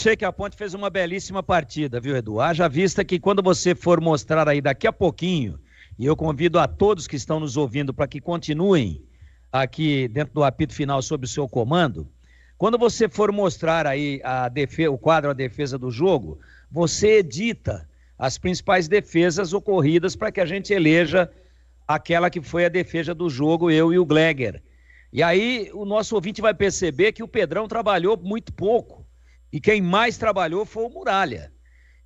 achei que a Ponte fez uma belíssima partida, viu, Edu? Haja vista que quando você for mostrar aí daqui a pouquinho, e eu convido a todos que estão nos ouvindo para que continuem aqui dentro do apito final sob o seu comando, quando você for mostrar aí o quadro, a defesa do jogo, você edita as principais defesas ocorridas para que a gente eleja aquela que foi a defesa do jogo, eu e o Gleger. E aí o nosso ouvinte vai perceber que o Pedrão trabalhou muito pouco. E quem mais trabalhou foi o Muralha.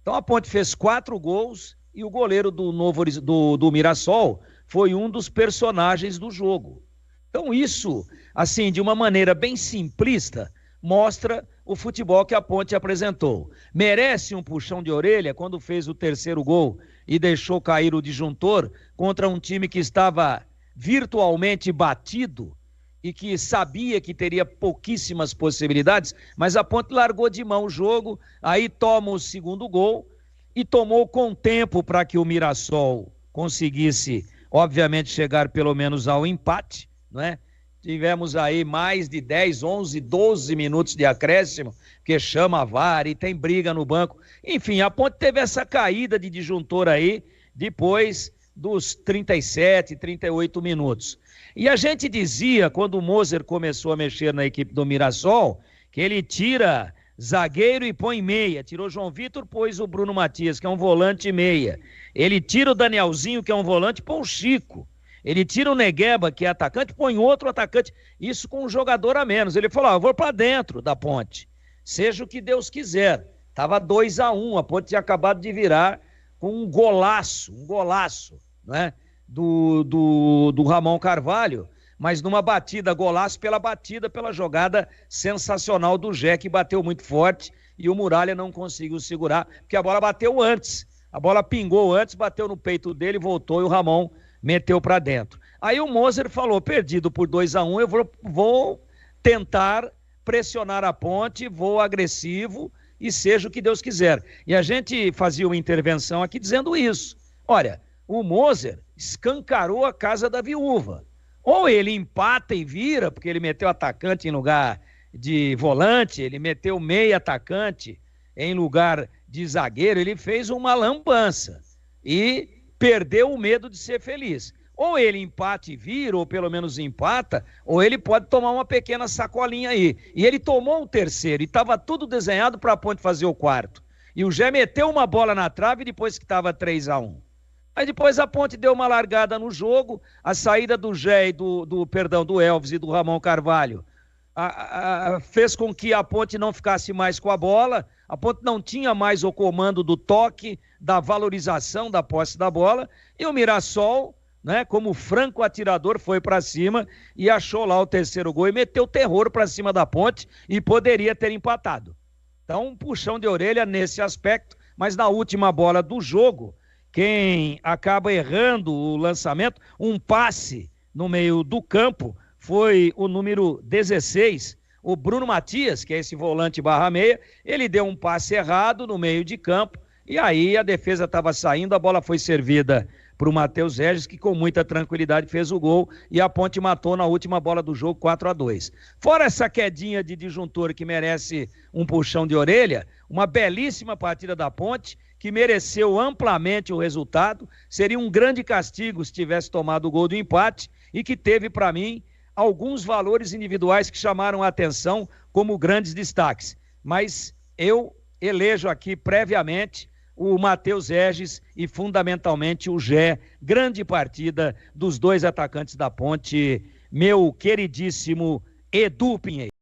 Então a Ponte fez 4 gols e o goleiro do Mirassol foi um dos personagens do jogo. Então isso, assim, de uma maneira bem simplista, mostra o futebol que a Ponte apresentou. Merece um puxão de orelha quando fez o 3º gol e deixou cair o disjuntor contra um time que estava virtualmente batido e que sabia que teria pouquíssimas possibilidades, mas a Ponte largou de mão o jogo, aí toma o 2º gol e tomou com tempo para que o Mirassol conseguisse, obviamente, chegar pelo menos ao empate, não é? Tivemos aí mais de 10, 11, 12 minutos de acréscimo, porque chama a VAR e tem briga no banco. Enfim, a Ponte teve essa caída de disjuntor aí, depois dos 37, 38 minutos. E a gente dizia, quando o Moser começou a mexer na equipe do Mirassol, que ele tira zagueiro e põe meia. Tirou João Vitor, pôs o Bruno Matias, que é um volante meia. Ele tira o Danielzinho, que é um volante, põe o Chico. Ele tira o Negueba, que é atacante, põe outro atacante. Isso com um jogador a menos. Ele falou, eu vou para dentro da Ponte. Seja o que Deus quiser. Tava 2-1, a Ponte tinha acabado de virar com um golaço, né? Do Ramon Carvalho, mas numa batida, golaço pela jogada sensacional do Jé, que bateu muito forte e o Muralha não conseguiu segurar, porque a bola bateu antes, a bola pingou antes, bateu no peito dele, voltou e o Ramon meteu para dentro. Aí o Moser falou, perdido por 2-1, eu vou tentar pressionar a Ponte, vou agressivo e seja o que Deus quiser. E a gente fazia uma intervenção aqui dizendo isso. Olha, o Moser escancarou a casa da viúva. Ou ele empata e vira, porque ele meteu atacante em lugar de volante, ele meteu meio atacante em lugar de zagueiro, ele fez uma lambança e perdeu o medo de ser feliz. Ou ele empata e vira, ou pelo menos empata, ou ele pode tomar uma pequena sacolinha aí. E ele tomou um 3º, e estava tudo desenhado para a Ponte fazer o 4º. E o Jé meteu uma bola na trave depois que estava 3-1. Aí depois a Ponte deu uma largada no jogo, a saída do Jé e do Elvis e do Ramon Carvalho fez com que a Ponte não ficasse mais com a bola, a Ponte não tinha mais o comando do toque, da valorização da posse da bola, e o Mirassol, né, como franco atirador, foi para cima e achou lá o 3º gol e meteu terror para cima da Ponte e poderia ter empatado. Então, um puxão de orelha nesse aspecto, mas na última bola do jogo, quem acaba errando o lançamento, um passe no meio do campo, foi o número 16, o Bruno Matias, que é esse volante /meia, ele deu um passe errado no meio de campo, e aí a defesa estava saindo, a bola foi servida para o Matheus Regis, que com muita tranquilidade fez o gol, e a Ponte matou na última bola do jogo 4-2. Fora essa quedinha de disjuntor que merece um puxão de orelha, uma belíssima partida da Ponte, que mereceu amplamente o resultado, seria um grande castigo se tivesse tomado o gol do empate, e que teve, para mim, alguns valores individuais que chamaram a atenção como grandes destaques. Mas eu elejo aqui previamente o Matheus Regis e fundamentalmente o Jé, grande partida dos dois atacantes da Ponte, meu queridíssimo Edu Pinheiro.